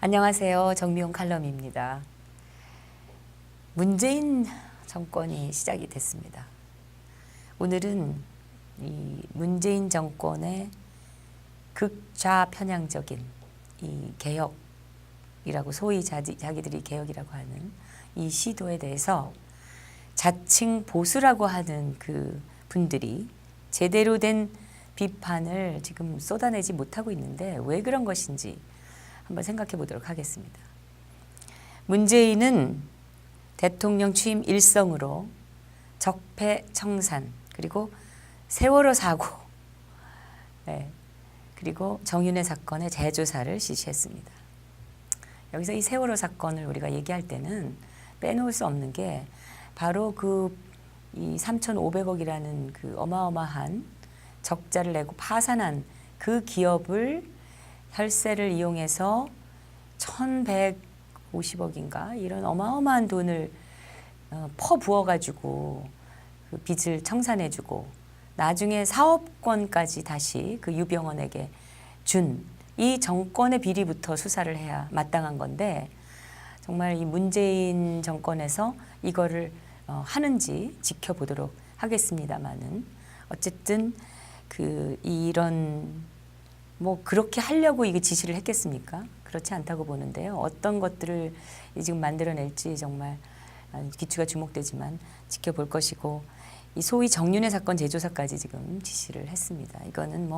안녕하세요. 정미용 칼럼입니다. 문재인 정권이 시작이 됐습니다. 오늘은 이 문재인 정권의 극좌 편향적인 이 개혁이라고 소위 자기들이 개혁이라고 하는 이 시도에 대해서 자칭 보수라고 하는 그 분들이 제대로 된 비판을 지금 쏟아내지 못하고 있는데 왜 그런 것인지 한번 생각해 보도록 하겠습니다. 문재인은 대통령 취임 일성으로 적폐청산 그리고 세월호 사고 그리고 정윤회 사건의 재조사를 지시했습니다. 여기서 이 세월호 사건을 우리가 얘기할 때는 빼놓을 수 없는 게 바로 이 3,500억이라는 그 어마어마한 적자를 내고 파산한 그 기업을 혈세를 이용해서 1,150억인가 이런 어마어마한 돈을 퍼부어가지고 그 빚을 청산해주고 나중에 사업권까지 다시 그 유병헌에게 준 이 정권의 비리부터 수사를 해야 마땅한 건데 정말 이 문재인 정권에서 이거를 하는지 지켜보도록 하겠습니다만은 어쨌든 이런 그렇게 하려고 이게 지시를 했겠습니까? 그렇지 않다고 보는데요. 어떤 것들을 지금 만들어낼지 정말 귀추가 주목되지만 지켜볼 것이고 이 소위 정윤회 사건 재조사까지 지금 지시를 했습니다. 이거는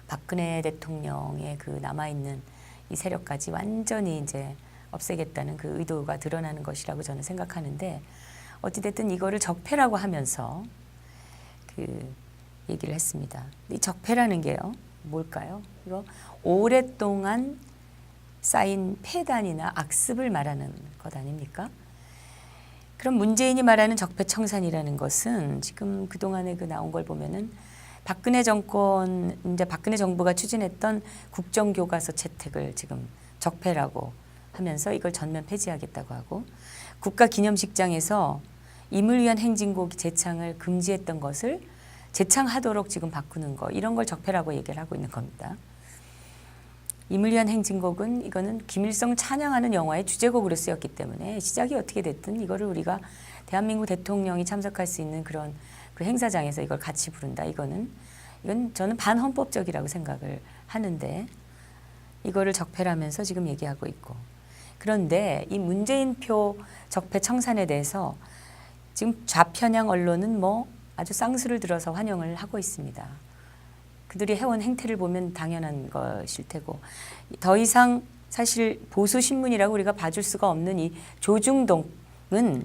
박근혜 대통령의 그 남아있는 이 세력까지 완전히 이제 없애겠다는 그 의도가 드러나는 것이라고 저는 생각하는데 어찌됐든 이거를 적폐라고 하면서 얘기를 했습니다. 이 적폐라는 게요, 뭘까요? 이거 오랫동안 쌓인 폐단이나 악습을 말하는 것 아닙니까? 그럼 문재인이 말하는 적폐청산이라는 것은 지금 그동안에 나온 걸 보면은 박근혜 정부가 추진했던 국정교과서 채택을 지금 적폐라고 하면서 이걸 전면 폐지하겠다고 하고 국가기념식장에서 임을 위한 행진곡 재창을 금지했던 것을 재창하도록 지금 바꾸는 거 이런 걸 적폐라고 얘기를 하고 있는 겁니다. 임을 위한 행진곡은 이거는 김일성 찬양하는 영화의 주제곡으로 쓰였기 때문에 시작이 어떻게 됐든 이거를 우리가 대한민국 대통령이 참석할 수 있는 그런 그 행사장에서 이걸 같이 부른다. 이건 저는 반헌법적이라고 생각을 하는데 이거를 적폐라면서 지금 얘기하고 있고 그런데 이 문재인표 적폐 청산에 대해서 지금 좌편향 언론은 아주 쌍수를 들어서 환영을 하고 있습니다. 그들이 해온 행태를 보면 당연한 것일 테고 더 이상 사실 보수 신문이라고 우리가 봐줄 수가 없는 이 조중동은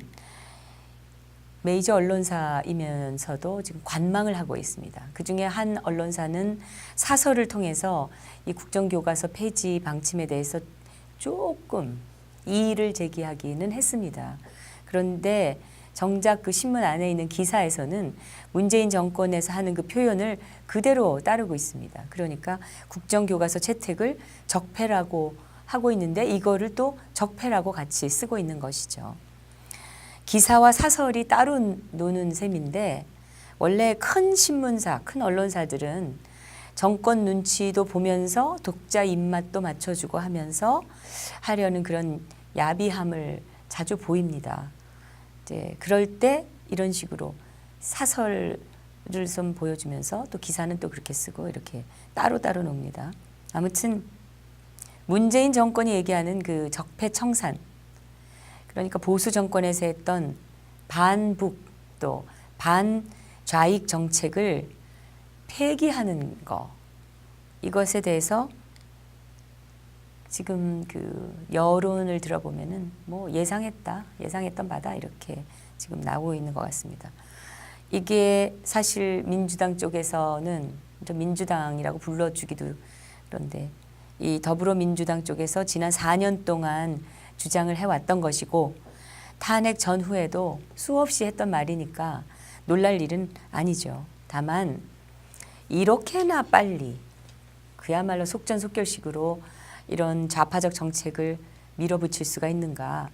메이저 언론사이면서도 지금 관망을 하고 있습니다. 그중에 한 언론사는 사설을 통해서 이 국정교과서 폐지 방침에 대해서 조금 이의를 제기하기는 했습니다. 그런데 정작 그 신문 안에 있는 기사에서는 문재인 정권에서 하는 그 표현을 그대로 따르고 있습니다. 그러니까 국정교과서 채택을 적폐라고 하고 있는데 이거를 또 적폐라고 같이 쓰고 있는 것이죠. 기사와 사설이 따로 노는 셈인데 원래 큰 신문사, 큰 언론사들은 정권 눈치도 보면서 독자 입맛도 맞춰주고 하면서 하려는 그런 야비함을 자주 보입니다. 그럴 때 이런 식으로 사설을 좀 보여주면서 또 기사는 또 그렇게 쓰고 이렇게 따로따로 놉니다. 아무튼 문재인 정권이 얘기하는 그 적폐청산 그러니까 보수 정권에서 했던 반북 또 반좌익 정책을 폐기하는 거 이것에 대해서 지금 여론을 들어보면은 예상했던 바다 이렇게 지금 나오고 있는 것 같습니다. 이게 사실 민주당 쪽에서는 좀 민주당이라고 불러주기도 그런데 이 더불어민주당 쪽에서 지난 4년 동안 주장을 해왔던 것이고 탄핵 전후에도 수없이 했던 말이니까 놀랄 일은 아니죠. 다만 이렇게나 빨리 그야말로 속전속결식으로 이런 좌파적 정책을 밀어붙일 수가 있는가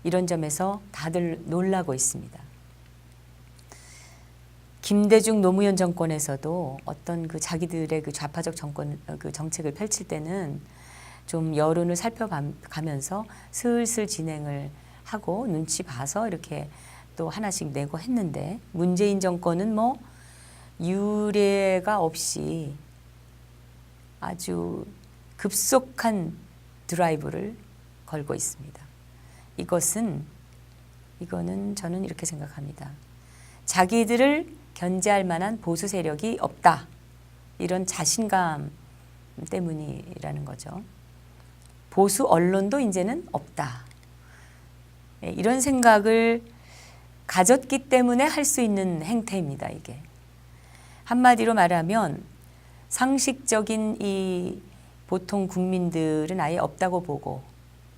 이런 점에서 다들 놀라고 있습니다. 김대중 노무현 정권에서도 어떤 그 자기들의 그 좌파적 정권 그 정책을 펼칠 때는 좀 여론을 살펴가면서 슬슬 진행을 하고 눈치 봐서 이렇게 또 하나씩 내고 했는데, 문재인 정권은 뭐 유례가 없이 아주 급속한 드라이브를 걸고 있습니다. 이거는 저는 이렇게 생각합니다. 자기들을 견제할 만한 보수 세력이 없다. 이런 자신감 때문이라는 거죠. 보수 언론도 이제는 없다. 이런 생각을 가졌기 때문에 할 수 있는 행태입니다, 이게. 한마디로 말하면 상식적인 이 보통 국민들은 아예 없다고 보고,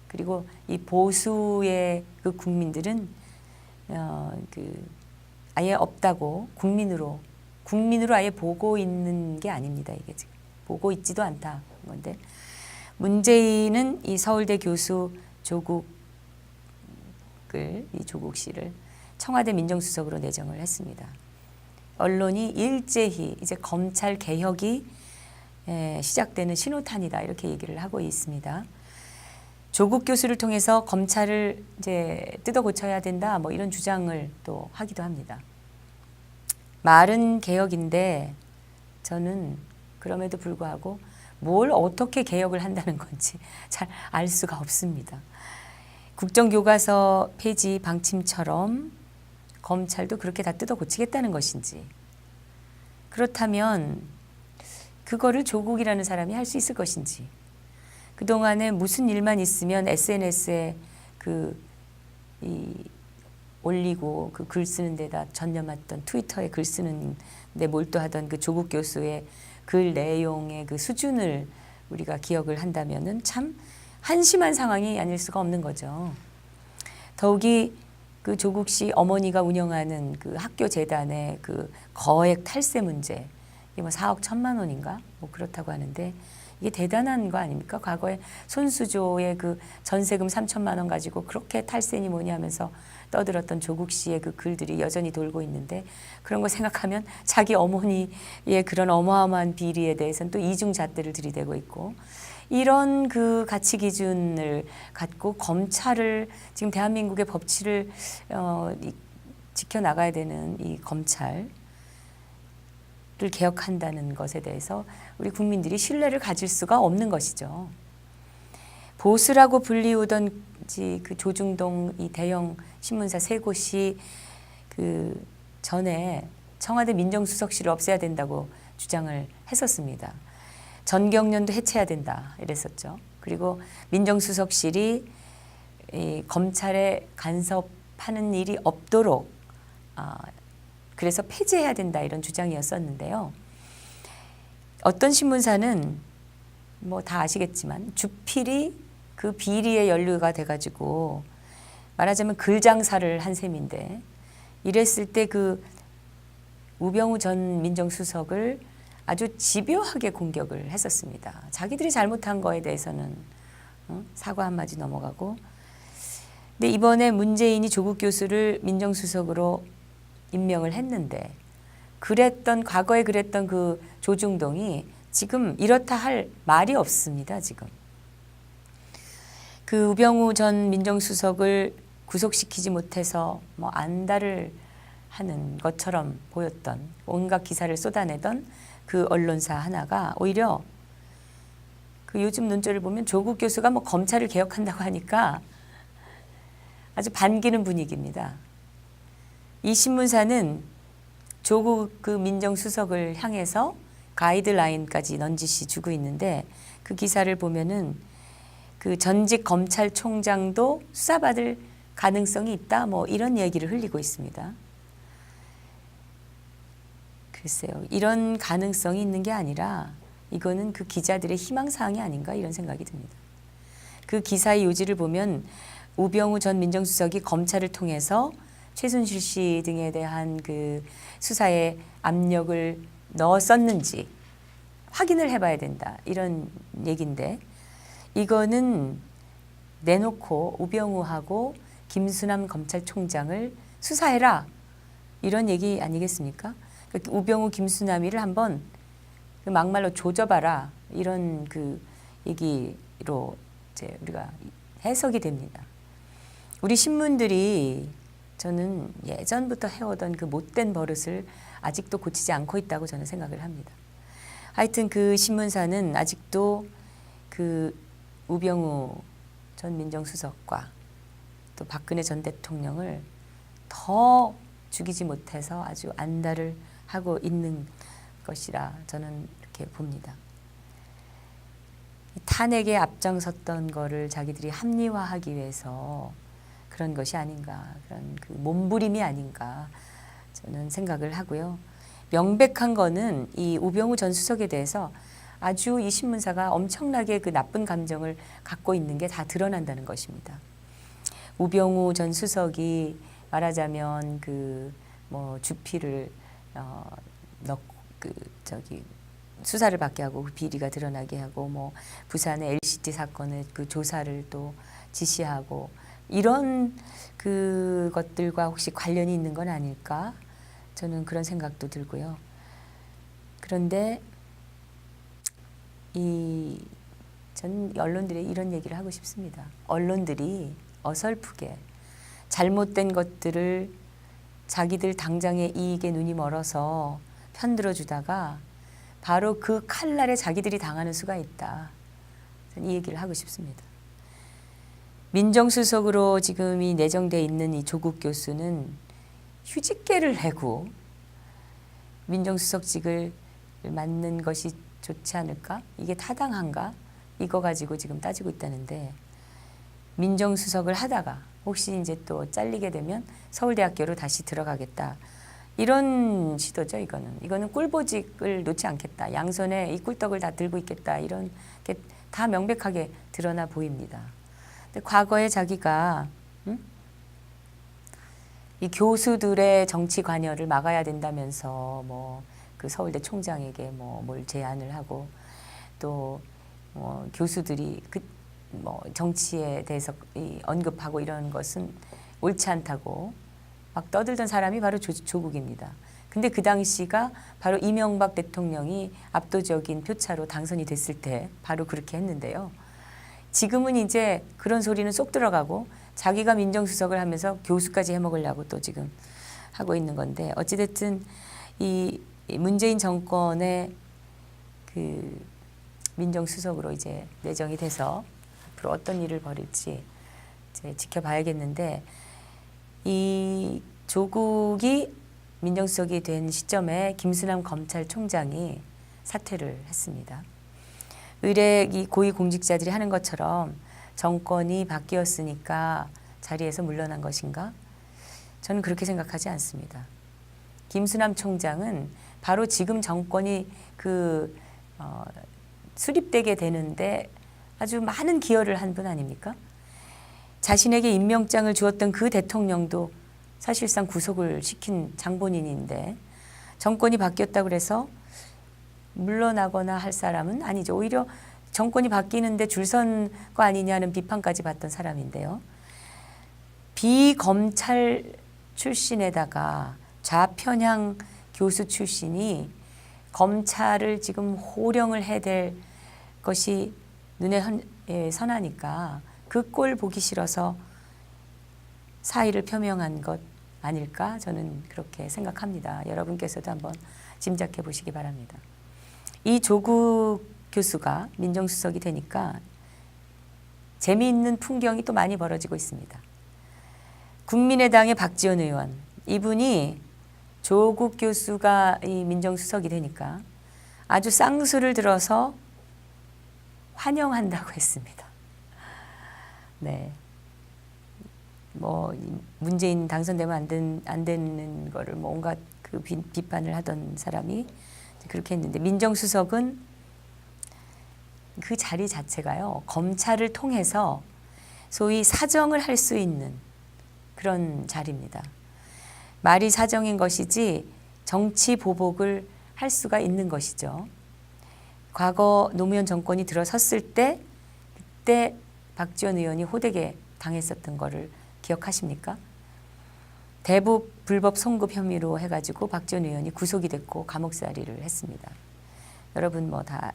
그리고 이 보수의 그 국민들은 아예 없다고 국민으로 아예 보고 있는 게 아닙니다. 이게 지금 보고 있지도 않다 건데, 문재인은 이 서울대 교수 조국 씨를 청와대 민정수석으로 내정을 했습니다. 언론이 일제히 이제 검찰 개혁이 시작되는 신호탄이다 이렇게 얘기를 하고 있습니다. 조국 교수를 통해서 검찰을 이제 뜯어 고쳐야 된다 뭐 이런 주장을 또 하기도 합니다. 말은 개혁인데 저는 그럼에도 불구하고 뭘 어떻게 개혁을 한다는 건지 잘 알 수가 없습니다. 국정교과서 폐지 방침처럼 검찰도 그렇게 다 뜯어 고치겠다는 것인지, 그렇다면 그거를 조국이라는 사람이 할 수 있을 것인지, 그동안에 무슨 일만 있으면 SNS에 올리고 그 글 쓰는 데다 전념했던, 트위터에 글 쓰는 데 몰두하던 그 조국 교수의 글 내용의 그 수준을 우리가 기억을 한다면은 참 한심한 상황이 아닐 수가 없는 거죠. 더욱이 그 조국 씨 어머니가 운영하는 그 학교 재단의 그 거액 탈세 문제, 이게 뭐 4억 1천만 원인가 뭐 그렇다고 하는데, 이게 대단한 거 아닙니까? 과거에 손수조의 그 전세금 3천만 원 가지고 그렇게 탈세니 뭐니 하면서 떠들었던 조국 씨의 그 글들이 여전히 돌고 있는데, 그런 거 생각하면 자기 어머니의 그런 어마어마한 비리에 대해서는 또 이중잣대를 들이대고 있고, 이런 그 가치 기준을 갖고 검찰을, 지금 대한민국의 법치를 지켜나가야 되는 이 검찰 를 개혁한다는 것에 대해서 우리 국민들이 신뢰를 가질 수가 없는 것이죠. 보수라고 불리우던 그 조중동 이 대형 신문사 3곳이 그 전에 청와대 민정수석실을 없애야 된다고 주장을 했었습니다. 전경련도 해체해야 된다 이랬었죠. 그리고 민정수석실이 이 검찰에 간섭하는 일이 없도록 그래서 폐지해야 된다 이런 주장이었었는데요. 어떤 신문사는 뭐 다 아시겠지만 주필이 그 비리에 연루가 돼가지고 말하자면 글장사를 한 셈인데, 이랬을 때 그 우병우 전 민정수석을 아주 집요하게 공격을 했었습니다. 자기들이 잘못한 거에 대해서는 사과 한마디 넘어가고, 근데 이번에 문재인이 조국 교수를 민정수석으로 임명을 했는데, 과거에 그랬던 그 조중동이 지금 이렇다 할 말이 없습니다. 지금 그 우병우 전 민정수석을 구속시키지 못해서 뭐 안달을 하는 것처럼 보였던, 온갖 기사를 쏟아내던 그 언론사 하나가 오히려 그 요즘 논조를 보면 조국 교수가 뭐 검찰을 개혁한다고 하니까 아주 반기는 분위기입니다. 이 신문사는 조국 그 민정수석을 향해서 가이드라인까지 넌지시 주고 있는데, 그 기사를 보면은 그 전직 검찰총장도 수사받을 가능성이 있다 뭐 이런 얘기를 흘리고 있습니다. 글쎄요, 이런 가능성이 있는 게 아니라 이거는 그 기자들의 희망사항이 아닌가 이런 생각이 듭니다. 그 기사의 요지를 보면 우병우 전 민정수석이 검찰을 통해서 최순실 씨 등에 대한 그 수사에 압력을 넣었었는지 확인을 해봐야 된다 이런 얘기인데, 이거는 내놓고 우병우하고 김수남 검찰총장을 수사해라 이런 얘기 아니겠습니까? 우병우, 김수남이를 한번 그 막말로 조져봐라 이런 그 얘기로 이제 우리가 해석이 됩니다. 우리 신문들이 저는 예전부터 해오던 그 못된 버릇을 아직도 고치지 않고 있다고 저는 생각을 합니다. 하여튼 그 신문사는 아직도 그 우병우 전 민정수석과 또 박근혜 전 대통령을 더 죽이지 못해서 아주 안달을 하고 있는 것이라 저는 이렇게 봅니다. 탄핵에 앞장섰던 거를 자기들이 합리화하기 위해서 그런 것이 아닌가, 그런 그 몸부림이 아닌가 저는 생각을 하고요. 명백한 거는 이 우병우 전 수석에 대해서 아주 이 신문사가 엄청나게 그 나쁜 감정을 갖고 있는 게 다 드러난다는 것입니다. 우병우 전 수석이 말하자면 그 뭐 주피를 넣고 그 저기 수사를 받게 하고 그 비리가 드러나게 하고 뭐 부산의 LCT 사건의 그 조사를 또 지시하고 이런 그 것들과 혹시 관련이 있는 건 아닐까? 저는 그런 생각도 들고요. 그런데 전 언론들이 이런 얘기를 하고 싶습니다. 언론들이 어설프게 잘못된 것들을 자기들 당장의 이익에 눈이 멀어서 편들어 주다가 바로 그 칼날에 자기들이 당하는 수가 있다. 이 얘기를 하고 싶습니다. 민정수석으로 지금 이 내정돼 있는 이 조국 교수는 휴직계를 내고 민정수석직을 맡는 것이 좋지 않을까? 이게 타당한가? 이거 가지고 지금 따지고 있다는데 민정수석을 하다가 혹시 이제 또 잘리게 되면 서울대학교로 다시 들어가겠다. 이런 시도죠, 이거는. 이거는 꿀보직을 놓지 않겠다. 양손에 이 꿀떡을 다 들고 있겠다. 이런 게 다 명백하게 드러나 보입니다. 근데 과거에 자기가 이 교수들의 정치 관여를 막아야 된다면서 뭐 그 서울대 총장에게 뭘 제안을 하고 또 교수들이 그 뭐 정치에 대해서 언급하고 이런 것은 옳지 않다고 막 떠들던 사람이 바로 조국입니다. 근데 그 당시가 바로 이명박 대통령이 압도적인 표차로 당선이 됐을 때 바로 그렇게 했는데요. 지금은 이제 그런 소리는 쏙 들어가고 자기가 민정수석을 하면서 교수까지 해먹으려고 또 지금 하고 있는 건데 어찌됐든 이 문재인 정권의 그 민정수석으로 이제 내정이 돼서 앞으로 어떤 일을 벌일지 이제 지켜봐야겠는데 이 조국이 민정수석이 된 시점에 김수남 검찰총장이 사퇴를 했습니다. 의뢰 이 고위공직자들이 하는 것처럼 정권이 바뀌었으니까 자리에서 물러난 것인가? 저는 그렇게 생각하지 않습니다. 김수남 총장은 바로 지금 정권이 수립되게 되는데 아주 많은 기여를 한 분 아닙니까? 자신에게 임명장을 주었던 그 대통령도 사실상 구속을 시킨 장본인인데 정권이 바뀌었다고 해서 물러나거나 할 사람은 아니죠. 오히려 정권이 바뀌는데 줄선 거 아니냐는 비판까지 받던 사람인데요. 비검찰 출신에다가 좌편향 교수 출신이 검찰을 지금 호령을 해야 될 것이 눈에 선하니까 그 꼴 보기 싫어서 사의를 표명한 것 아닐까 저는 그렇게 생각합니다. 여러분께서도 한번 짐작해 보시기 바랍니다. 이 조국 교수가 민정수석이 되니까 재미있는 풍경이 또 많이 벌어지고 있습니다. 국민의당의 박지원 의원, 이분이 조국 교수가 이 민정수석이 되니까 아주 쌍수를 들어서 환영한다고 했습니다. 네. 문재인 당선되면 안 되는 거를 온갖 그 비판을 하던 사람이 그렇게 했는데 민정수석은 그 자리 자체가요. 검찰을 통해서 소위 사정을 할 수 있는 그런 자리입니다. 말이 사정인 것이지 정치 보복을 할 수가 있는 것이죠. 과거 노무현 정권이 들어섰을 때 그때 박지원 의원이 호되게 당했었던 거를 기억하십니까? 대북 불법 송금 혐의로 해가지고 박지원 의원이 구속이 됐고 감옥살이를 했습니다. 여러분 뭐 다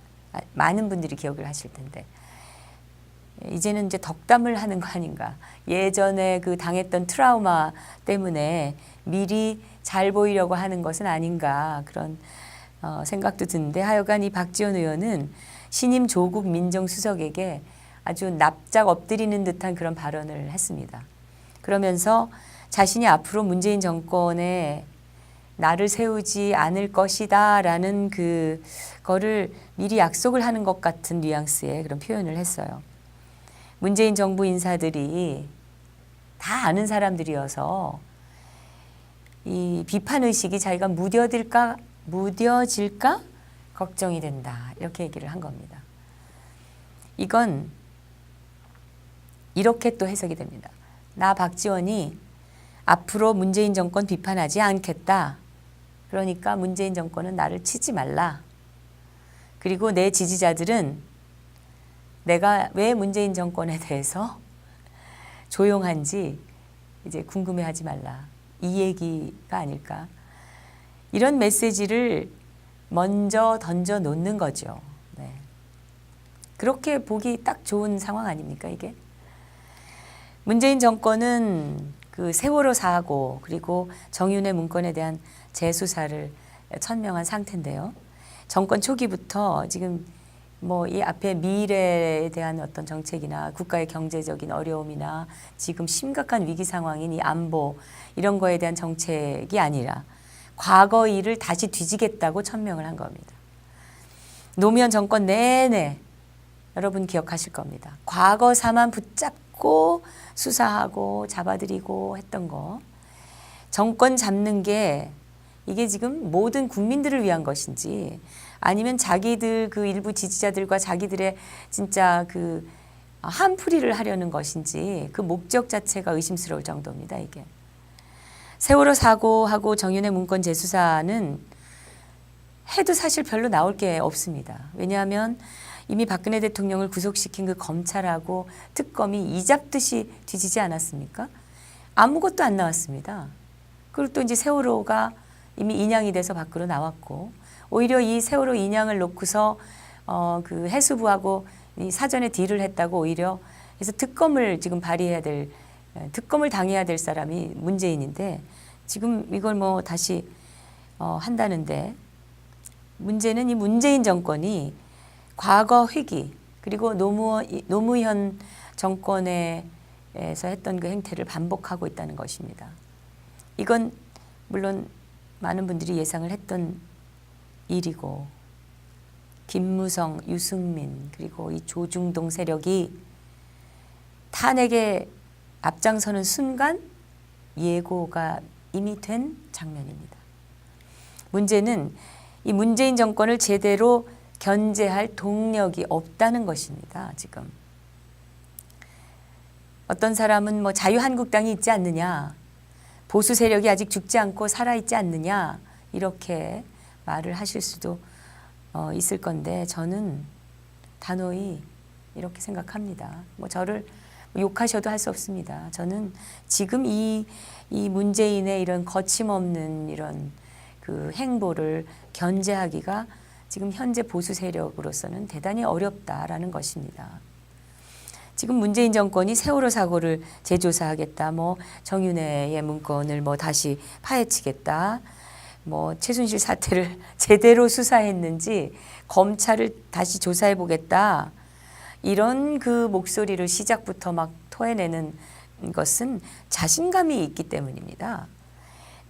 많은 분들이 기억을 하실 텐데 이제는 이제 덕담을 하는 거 아닌가. 예전에 그 당했던 트라우마 때문에 미리 잘 보이려고 하는 것은 아닌가 그런 생각도 드는데 하여간 이 박지원 의원은 신임 조국 민정수석에게 아주 납작 엎드리는 듯한 그런 발언을 했습니다. 그러면서 자신이 앞으로 문재인 정권에 나를 세우지 않을 것이다 라는 그거를 미리 약속을 하는 것 같은 뉘앙스의 그런 표현을 했어요. 문재인 정부 인사들이 다 아는 사람들이어서 이 비판의식이 자기가 무뎌질까 걱정이 된다. 이렇게 얘기를 한 겁니다. 이건 이렇게 또 해석이 됩니다. 나 박지원이 앞으로 문재인 정권 비판하지 않겠다. 그러니까 문재인 정권은 나를 치지 말라. 그리고 내 지지자들은 내가 왜 문재인 정권에 대해서 조용한지 이제 궁금해하지 말라. 이 얘기가 아닐까. 이런 메시지를 먼저 던져 놓는 거죠. 네. 그렇게 보기 딱 좋은 상황 아닙니까, 이게? 문재인 정권은 그 세월호 사고 그리고 정윤회 문건에 대한 재수사를 천명한 상태인데요. 정권 초기부터 지금 뭐 이 앞에 미래에 대한 어떤 정책이나 국가의 경제적인 어려움이나 지금 심각한 위기 상황인 이 안보 이런 거에 대한 정책이 아니라 과거 일을 다시 뒤지겠다고 천명을 한 겁니다. 노무현 정권 내내 여러분 기억하실 겁니다. 과거사만 붙잡고 수사하고 잡아들이고 했던 거. 정권 잡는 게 이게 지금 모든 국민들을 위한 것인지 아니면 자기들 그 일부 지지자들과 자기들의 진짜 그 한풀이를 하려는 것인지 그 목적 자체가 의심스러울 정도입니다, 이게. 세월호 사고하고 정윤회 문건 재수사는 해도 사실 별로 나올 게 없습니다. 왜냐하면 이미 박근혜 대통령을 구속시킨 그 검찰하고 특검이 이잡듯이 뒤지지 않았습니까? 아무것도 안 나왔습니다. 그리고 또 이제 세월호가 이미 인양이 돼서 밖으로 나왔고 오히려 이 세월호 인양을 놓고서 그 해수부하고 이 사전에 딜을 했다고 오히려 그래서 특검을 지금 발의해야 될 특검을 당해야 될 사람이 문재인인데 지금 이걸 뭐 다시 한다는데 문제는 이 문재인 정권이 과거 회기 그리고 노무현 정권에서 했던 그 행태를 반복하고 있다는 것입니다. 이건 물론 많은 분들이 예상을 했던 일이고 김무성, 유승민 그리고 이 조중동 세력이 탄핵에 앞장서는 순간 예고가 이미 된 장면입니다. 문제는 이 문재인 정권을 제대로 견제할 동력이 없다는 것입니다. 지금 어떤 사람은 뭐 자유한국당이 있지 않느냐, 보수 세력이 아직 죽지 않고 살아있지 않느냐 이렇게 말을 하실 수도 있을 건데 저는 단호히 이렇게 생각합니다. 뭐 저를 욕하셔도 할 수 없습니다. 저는 지금 이 문재인의 이런 거침없는 이런 그 행보를 견제하기가 지금 현재 보수 세력으로서는 대단히 어렵다라는 것입니다. 지금 문재인 정권이 세월호 사고를 재조사하겠다, 뭐 정윤회의 문건을 뭐 다시 파헤치겠다, 뭐 최순실 사태를 제대로 수사했는지 검찰을 다시 조사해 보겠다, 이런 그 목소리를 시작부터 막 토해내는 것은 자신감이 있기 때문입니다.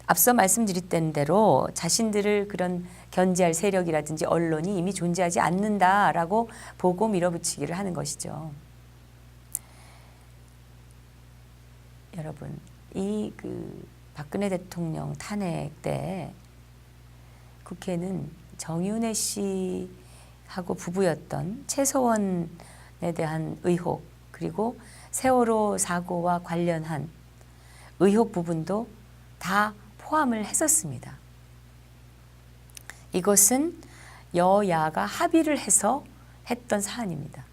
앞서 말씀드렸던 대로 자신들을 그런 견제할 세력이라든지 언론이 이미 존재하지 않는다라고 보고 밀어붙이기를 하는 것이죠. 여러분, 이 그 박근혜 대통령 탄핵 때 국회는 정윤회 씨하고 부부였던 최서원에 대한 의혹 그리고 세월호 사고와 관련한 의혹 부분도 다 포함을 했었습니다. 이것은 여야가 합의를 해서 했던 사안입니다.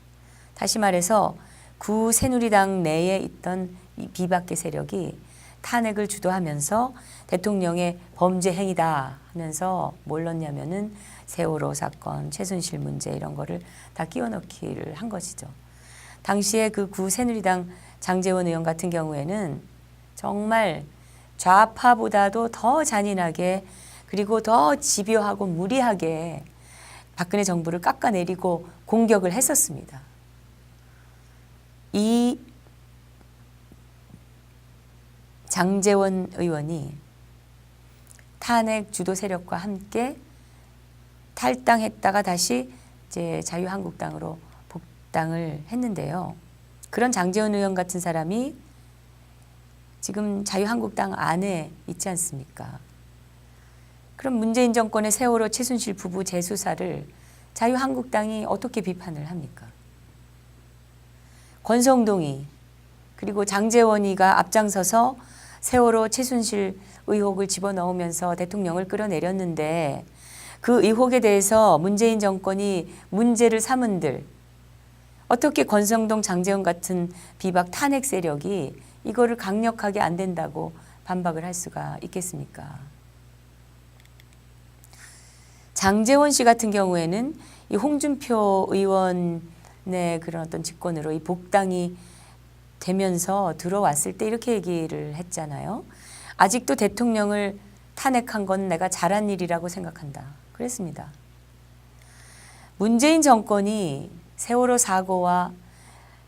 다시 말해서 구새누리당 내에 있던 이 비박계 세력이 탄핵을 주도하면서 대통령의 범죄 행위다 하면서 뭘 넣냐면은 세월호 사건, 최순실 문제 이런 거를 다 끼워 넣기를 한 것이죠. 당시에 그 구 새누리당 장제원 의원 같은 경우에는 정말 좌파보다도 더 잔인하게 그리고 더 집요하고 무리하게 박근혜 정부를 깎아내리고 공격을 했었습니다. 이 장제원 의원이 탄핵 주도 세력과 함께 탈당했다가 다시 이제 자유한국당으로 복당을 했는데요. 그런 장제원 의원 같은 사람이 지금 자유한국당 안에 있지 않습니까? 그럼 문재인 정권의 세월호 최순실 부부 재수사를 자유한국당이 어떻게 비판을 합니까? 권성동이 그리고 장제원이가 앞장서서 세월호 최순실 의혹을 집어넣으면서 대통령을 끌어내렸는데 그 의혹에 대해서 문재인 정권이 문제를 삼은들 어떻게 권성동 장제원 같은 비박 탄핵 세력이 이거를 강력하게 안 된다고 반박을 할 수가 있겠습니까? 장제원 씨 같은 경우에는 이 홍준표 의원의 그런 어떤 직권으로 이 복당이 되면서 들어왔을 때 이렇게 얘기를 했잖아요. 아직도 대통령을 탄핵한 건 내가 잘한 일이라고 생각한다. 그랬습니다. 문재인 정권이 세월호 사고와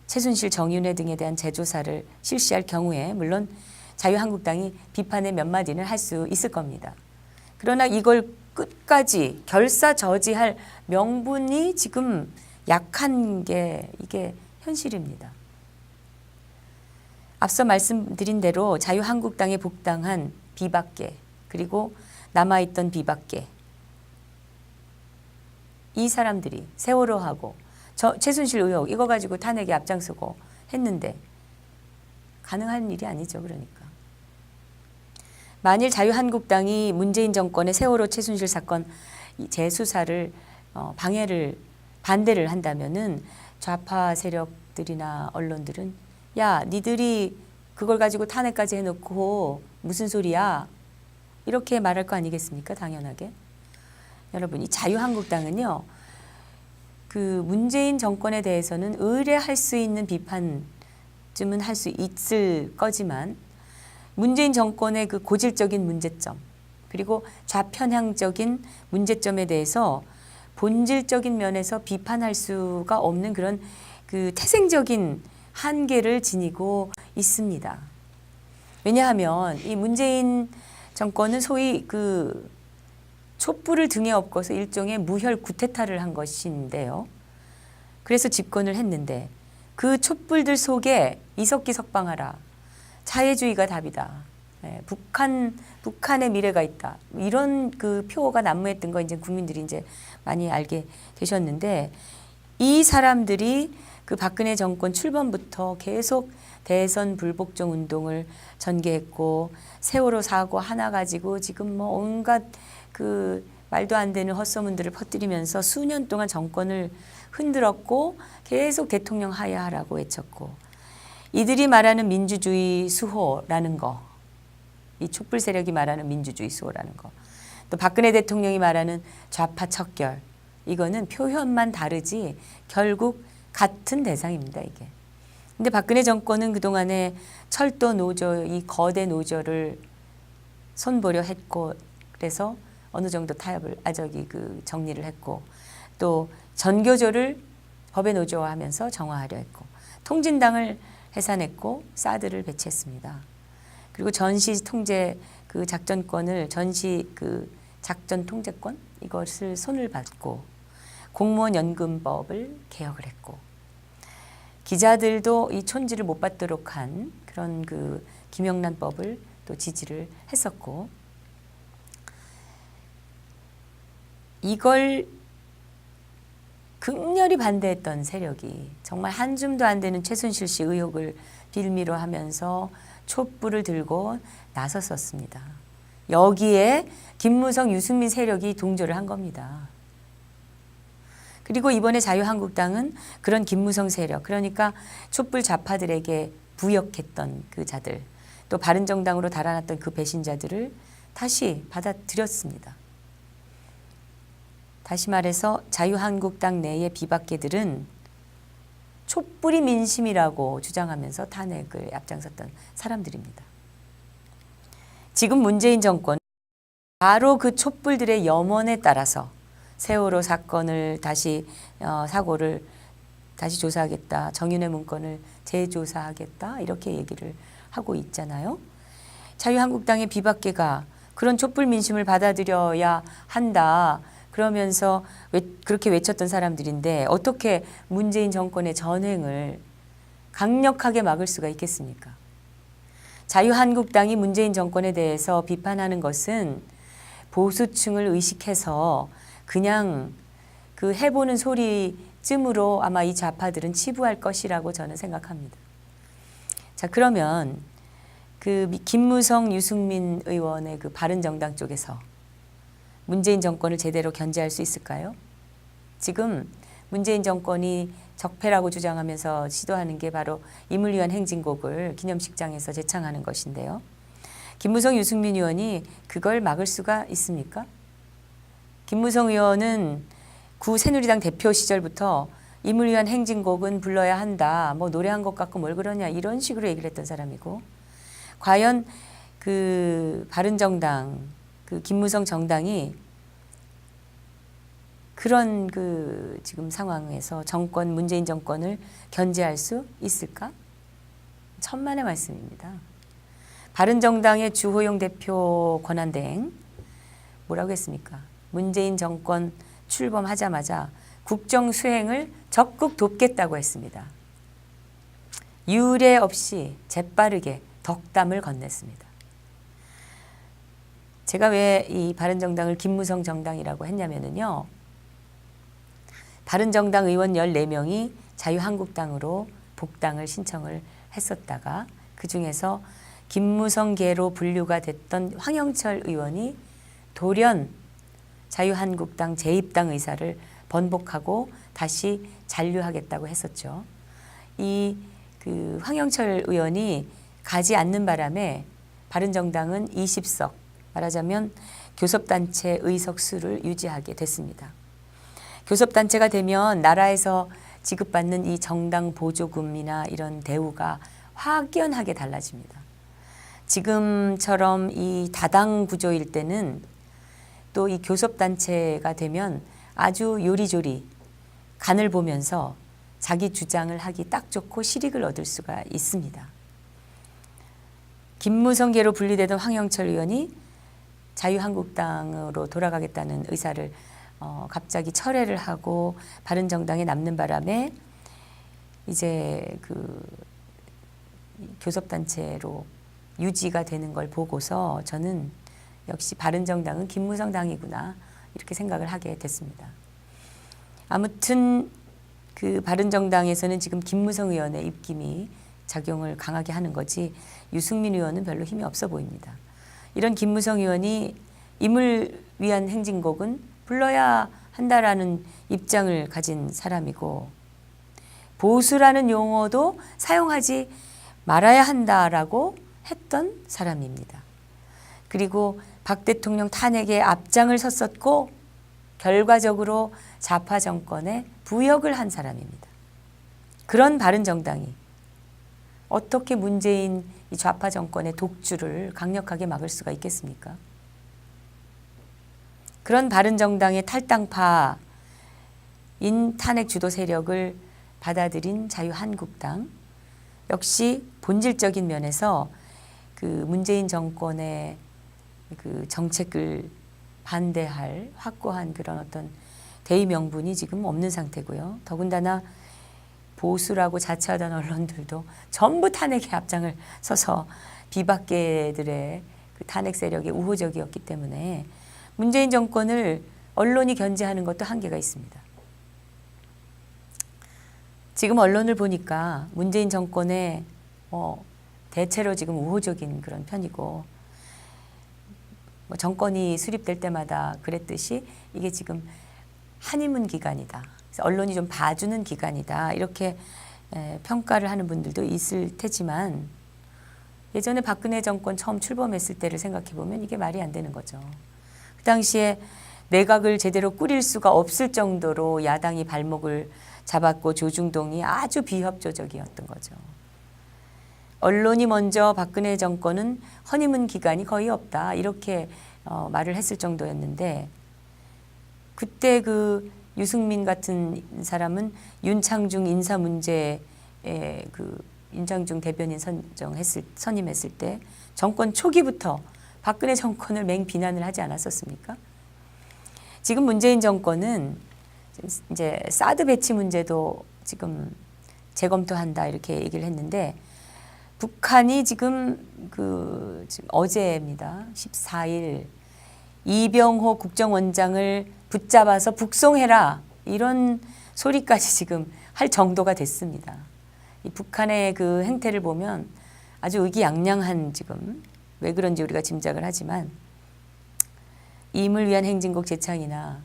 최순실 정윤회 등에 대한 재조사를 실시할 경우에 물론 자유한국당이 비판의 몇 마디는 할 수 있을 겁니다. 그러나 이걸 끝까지 결사저지할 명분이 지금 약한 게 이게 현실입니다. 앞서 말씀드린 대로 자유한국당에 복당한 비박계 그리고 남아있던 비박계 이 사람들이 세월호하고 최순실 의혹 이거 가지고 탄핵에 앞장서고 했는데 가능한 일이 아니죠. 그러니까. 만일 자유한국당이 문재인 정권의 세월호 최순실 사건 재수사를 반대를 한다면은 좌파 세력들이나 언론들은 야, 니들이 그걸 가지고 탄핵까지 해놓고 무슨 소리야? 이렇게 말할 거 아니겠습니까? 당연하게. 여러분, 이 자유한국당은요. 그 문재인 정권에 대해서는 의뢰할 수 있는 비판쯤은 할 수 있을 거지만 문재인 정권의 그 고질적인 문제점 그리고 좌편향적인 문제점에 대해서 본질적인 면에서 비판할 수가 없는 그런 그 태생적인 한계를 지니고 있습니다. 왜냐하면 이 문재인 정권은 소위 그 촛불을 등에 업고서 일종의 무혈 구테타를 한 것인데요. 그래서 집권을 했는데 그 촛불들 속에 이석기 석방하라. 자유주의가 답이다. 북한의 미래가 있다. 이런 그 표가 난무했던 거 이제 국민들이 이제 많이 알게 되셨는데 이 사람들이 그 박근혜 정권 출범부터 계속 대선 불복종 운동을 전개했고 세월호 사고 하나 가지고 지금 뭐 온갖 그 말도 안 되는 헛소문들을 퍼뜨리면서 수년 동안 정권을 흔들었고 계속 대통령 하야하라고 외쳤고 이들이 말하는 민주주의 수호라는 거, 이 촛불 세력이 말하는 민주주의 수호라는 거, 또 박근혜 대통령이 말하는 좌파 척결, 이거는 표현만 다르지 결국 같은 대상입니다, 이게. 근데 박근혜 정권은 그동안에 철도 노조, 이 거대 노조를 손보려 했고, 그래서 어느 정도 타협을, 정리를 했고, 또 전교조를 법의 노조화하면서 정화하려 했고, 통진당을 해산했고, 사드를 배치했습니다. 그리고 전시 통제 그 작전권을, 작전 통제권, 이것을 손을 받고, 공무원 연금법을 개혁을 했고 기자들도 이 촌지를 못 받도록 한 그런 그 김영란법을 또 지지를 했었고 이걸 극렬히 반대했던 세력이 정말 한 줌도 안 되는 최순실 씨 의혹을 빌미로 하면서 촛불을 들고 나섰었습니다. 여기에 김무성, 유승민 세력이 동조를 한 겁니다. 그리고 이번에 자유한국당은 그런 김무성 세력, 그러니까 촛불 좌파들에게 부역했던 그 자들, 또 바른정당으로 달아났던 그 배신자들을 다시 받아들였습니다. 다시 말해서 자유한국당 내의 비박계들은 촛불이 민심이라고 주장하면서 탄핵을 앞장섰던 사람들입니다. 지금 문재인 정권 바로 그 촛불들의 염원에 따라서 세월호 사건을 다시 사고를 다시 조사하겠다. 정윤회 문건을 재조사하겠다. 이렇게 얘기를 하고 있잖아요. 자유한국당의 비박계가 그런 촛불 민심을 받아들여야 한다. 그러면서 그렇게 외쳤던 사람들인데 어떻게 문재인 정권의 전횡을 강력하게 막을 수가 있겠습니까? 자유한국당이 문재인 정권에 대해서 비판하는 것은 보수층을 의식해서 그냥 그 해보는 소리쯤으로 아마 이 좌파들은 치부할 것이라고 저는 생각합니다. 자, 그러면 그 김무성, 유승민 의원의 그 바른정당 쪽에서 문재인 정권을 제대로 견제할 수 있을까요? 지금 문재인 정권이 적폐라고 주장하면서 시도하는 게 바로 임을 위한 행진곡을 기념식장에서 제창하는 것인데요. 김무성, 유승민 의원이 그걸 막을 수가 있습니까? 김무성 의원은 구 새누리당 대표 시절부터 임을 위한 행진곡은 불러야 한다. 뭐 노래한 것 같고 뭘 그러냐 이런 식으로 얘기를 했던 사람이고 과연 그 바른정당 그 김무성 정당이 그런 그 지금 상황에서 정권 문재인 정권을 견제할 수 있을까? 천만의 말씀입니다. 바른정당의 주호영 대표 권한대행 뭐라고 했습니까? 문재인 정권 출범하자마자 국정 수행을 적극 돕겠다고 했습니다. 유례 없이 재빠르게 덕담을 건넸습니다. 제가 왜 이 바른정당을 김무성 정당이라고 했냐면요. 바른정당 의원 14명이 자유한국당으로 복당을 신청을 했었다가 그중에서 김무성계로 분류가 됐던 황영철 의원이 돌연 자유한국당 재입당 의사를 번복하고 다시 잔류하겠다고 했었죠. 이 그 황영철 의원이 가지 않는 바람에 바른정당은 20석, 말하자면 교섭단체 의석수를 유지하게 됐습니다. 교섭단체가 되면 나라에서 지급받는 이 정당 보조금이나 이런 대우가 확연하게 달라집니다. 지금처럼 이 다당 구조일 때는 또 이 교섭단체가 되면 아주 요리조리 간을 보면서 자기 주장을 하기 딱 좋고 실익을 얻을 수가 있습니다. 김무성계로 분리되던 황영철 의원이 자유한국당으로 돌아가겠다는 의사를 갑자기 철회를 하고 바른정당에 남는 바람에 이제 그 교섭단체로 유지가 되는 걸 보고서 저는 역시 바른정당은 김무성 당이구나 이렇게 생각을 하게 됐습니다. 아무튼 그 바른정당에서는 지금 김무성 의원의 입김이 작용을 강하게 하는 거지 유승민 의원은 별로 힘이 없어 보입니다. 이런 김무성 의원이 임을 위한 행진곡은 불러야 한다라는 입장을 가진 사람이고 보수라는 용어도 사용하지 말아야 한다라고 했던 사람입니다. 그리고 박 대통령 탄핵에 앞장을 섰었고 결과적으로 좌파 정권에 부역을 한 사람입니다. 그런 바른정당이 어떻게 문재인 이 좌파 정권의 독주를 강력하게 막을 수가 있겠습니까? 그런 바른정당의 탈당파인 탄핵 주도 세력을 받아들인 자유한국당 역시 본질적인 면에서 그 문재인 정권의 그 정책을 반대할 확고한 그런 어떤 대의 명분이 지금 없는 상태고요. 더군다나 보수라고 자처하던 언론들도 전부 탄핵에 앞장을 서서 비박계들의 그 탄핵 세력이 우호적이었기 때문에 문재인 정권을 언론이 견제하는 것도 한계가 있습니다. 지금 언론을 보니까 문재인 정권에 대체로 지금 우호적인 그런 편이고 정권이 수립될 때마다 그랬듯이 이게 지금 한의문 기간이다. 그래서 언론이 좀 봐주는 기간이다. 이렇게 평가를 하는 분들도 있을 테지만 예전에 박근혜 정권 처음 출범했을 때를 생각해 보면 이게 말이 안 되는 거죠. 그 당시에 내각을 제대로 꾸릴 수가 없을 정도로 야당이 발목을 잡았고 조중동이 아주 비협조적이었던 거죠. 언론이 먼저 박근혜 정권은 허니문 기간이 거의 없다 이렇게 말을 했을 정도였는데 그때 그 유승민 같은 사람은 윤창중 인사 문제에 윤창중 대변인 선임했을 때 정권 초기부터 박근혜 정권을 맹비난을 하지 않았었습니까? 지금 문재인 정권은 이제 사드 배치 문제도 지금 재검토한다 이렇게 얘기를 했는데 북한이 지금 지금 어제입니다. 14일 이병호 국정원장을 붙잡아서 북송해라 이런 소리까지 지금 할 정도가 됐습니다. 이 북한의 그 행태를 보면 아주 의기양양한 지금 왜 그런지 우리가 짐작을 하지만 임을 위한 행진곡 제창이나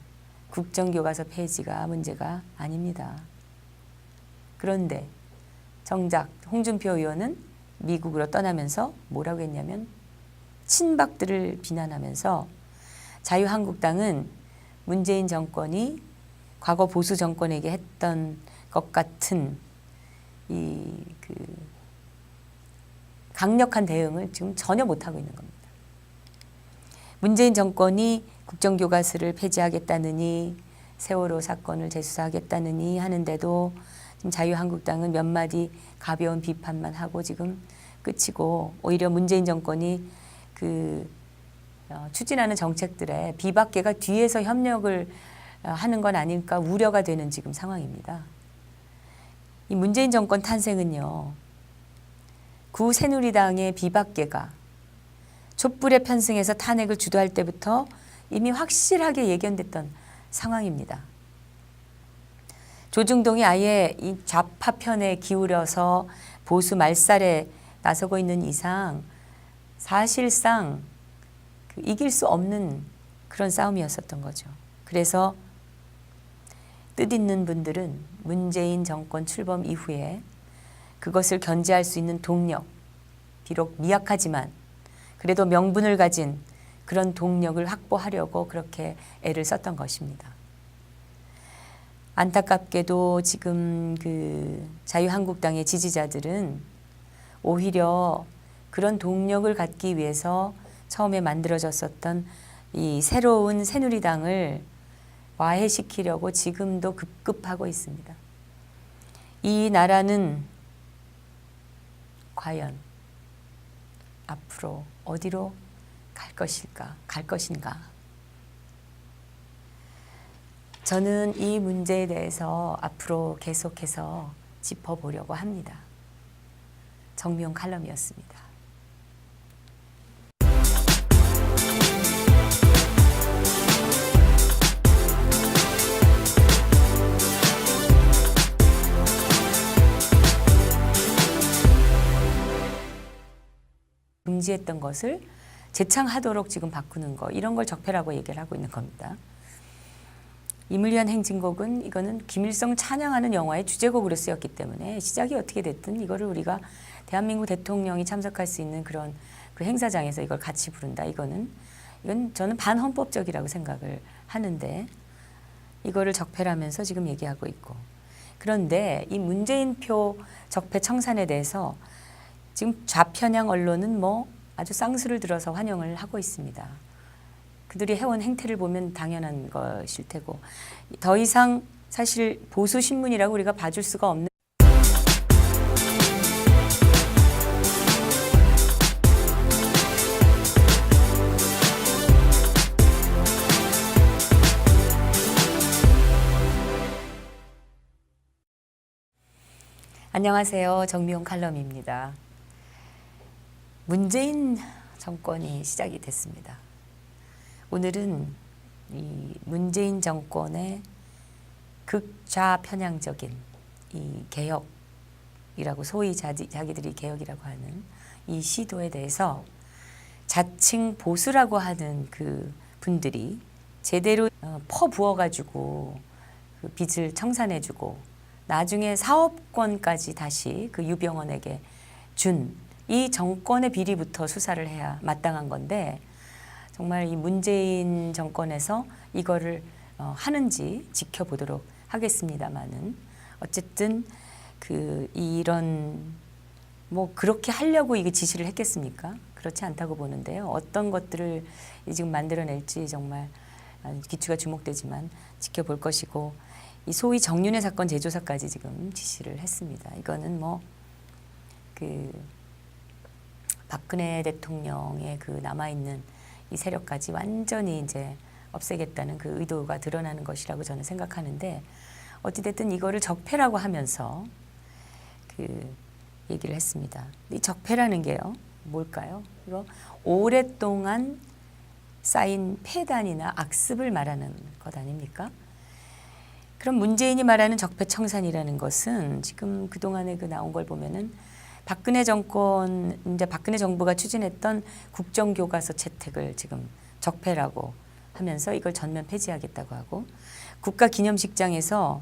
국정교과서 폐지가 문제가 아닙니다. 그런데 정작 홍준표 의원은 미국으로 떠나면서 뭐라고 했냐면 친박들을 비난하면서 자유한국당은 문재인 정권이 과거 보수 정권에게 했던 것 같은 강력한 대응을 지금 전혀 못하고 있는 겁니다. 문재인 정권이 국정교과서를 폐지하겠다느니 세월호 사건을 재수사하겠다느니 하는데도 지금 자유한국당은 몇 마디 가벼운 비판만 하고 지금 끝이고 오히려 문재인 정권이 추진하는 정책들에 비박계가 뒤에서 협력을 하는 건 아닐까 우려가 되는 지금 상황입니다. 이 문재인 정권 탄생은요. 구 새누리당의 비박계가 촛불에 편승해서 탄핵을 주도할 때부터 이미 확실하게 예견됐던 상황입니다. 조중동이 아예 이 좌파 편에 기울여서 보수 말살에 나서고 있는 이상 사실상 이길 수 없는 그런 싸움이었었던 거죠. 그래서 뜻있는 분들은 문재인 정권 출범 이후에 그것을 견제할 수 있는 동력, 비록 미약하지만 그래도 명분을 가진 그런 동력을 확보하려고 그렇게 애를 썼던 것입니다. 안타깝게도 지금 자유한국당의 지지자들은 오히려 그런 동력을 갖기 위해서 처음에 만들어졌었던 이 새로운 새누리당을 와해시키려고 지금도 급급하고 있습니다. 이 나라는 과연 앞으로 어디로 갈 것인가? 저는 이 문제에 대해서 앞으로 계속해서 짚어보려고 합니다. 정미용 칼럼이었습니다. 금지했던 것을 재창하도록 지금 바꾸는 거 이런 걸 적폐라고 얘기를 하고 있는 겁니다. 임을 위한 행진곡은 이거는 김일성 찬양하는 영화의 주제곡으로 쓰였기 때문에 시작이 어떻게 됐든 이거를 우리가 대한민국 대통령이 참석할 수 있는 그런 그 행사장에서 이걸 같이 부른다. 이건 저는 반헌법적이라고 생각을 하는데 이거를 적폐라면서 지금 얘기하고 있고 그런데 이 문재인표 적폐 청산에 대해서 지금 좌편향 언론은 아주 쌍수를 들어서 환영을 하고 있습니다. 그들이 해온 행태를 보면 당연한 것일 테고 더 이상 사실 보수 신문이라고 우리가 봐줄 수가 없는 안녕하세요. 정미용 칼럼입니다. 문재인 정권이 시작이 됐습니다. 오늘은 이 문재인 정권의 극좌 편향적인 이 개혁이라고 소위 자기들이 개혁이라고 하는 이 시도에 대해서 자칭 보수라고 하는 그 분들이 제대로 퍼부어가지고 그 빚을 청산해주고 나중에 사업권까지 다시 그 유병원에게 준 이 정권의 비리부터 수사를 해야 마땅한 건데 정말 이 문재인 정권에서 이거를 하는지 지켜보도록 하겠습니다만은 어쨌든 이런 뭐 그렇게 하려고 이게 지시를 했겠습니까? 그렇지 않다고 보는데요. 어떤 것들을 지금 만들어낼지 정말 기추가 주목되지만 지켜볼 것이고 이 소위 정윤회 사건 재조사까지 지금 지시를 했습니다. 이거는 뭐 박근혜 대통령의 남아있는 이 세력까지 완전히 이제 없애겠다는 그 의도가 드러나는 것이라고 저는 생각하는데 어찌됐든 이거를 적폐라고 하면서 얘기를 했습니다. 이 적폐라는 게요, 뭘까요? 이거 오랫동안 쌓인 폐단이나 악습을 말하는 것 아닙니까? 그럼 문재인이 말하는 적폐청산이라는 것은 지금 그동안에 나온 걸 보면은 박근혜 정권, 이제 박근혜 정부가 추진했던 국정교과서 채택을 지금 적폐라고 하면서 이걸 전면 폐지하겠다고 하고 국가기념식장에서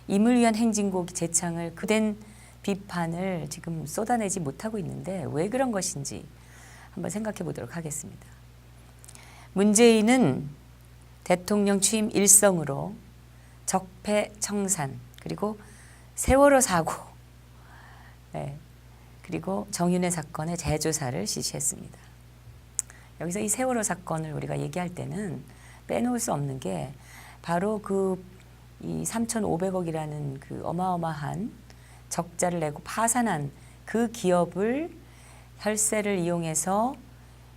임을 위한 행진곡 재창을 그댄 비판을 지금 쏟아내지 못하고 있는데 왜 그런 것인지 한번 생각해 보도록 하겠습니다. 문재인은 대통령 취임 일성으로 적폐청산 그리고 세월호 사고 그리고 정윤회 사건의 재조사를 지시했습니다. 여기서 이 세월호 사건을 우리가 얘기할 때는 빼놓을 수 없는 게 바로 이 3,500억이라는 그 어마어마한 적자를 내고 파산한 그 기업을 혈세를 이용해서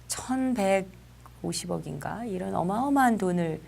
1,150억인가 이런 어마어마한 돈을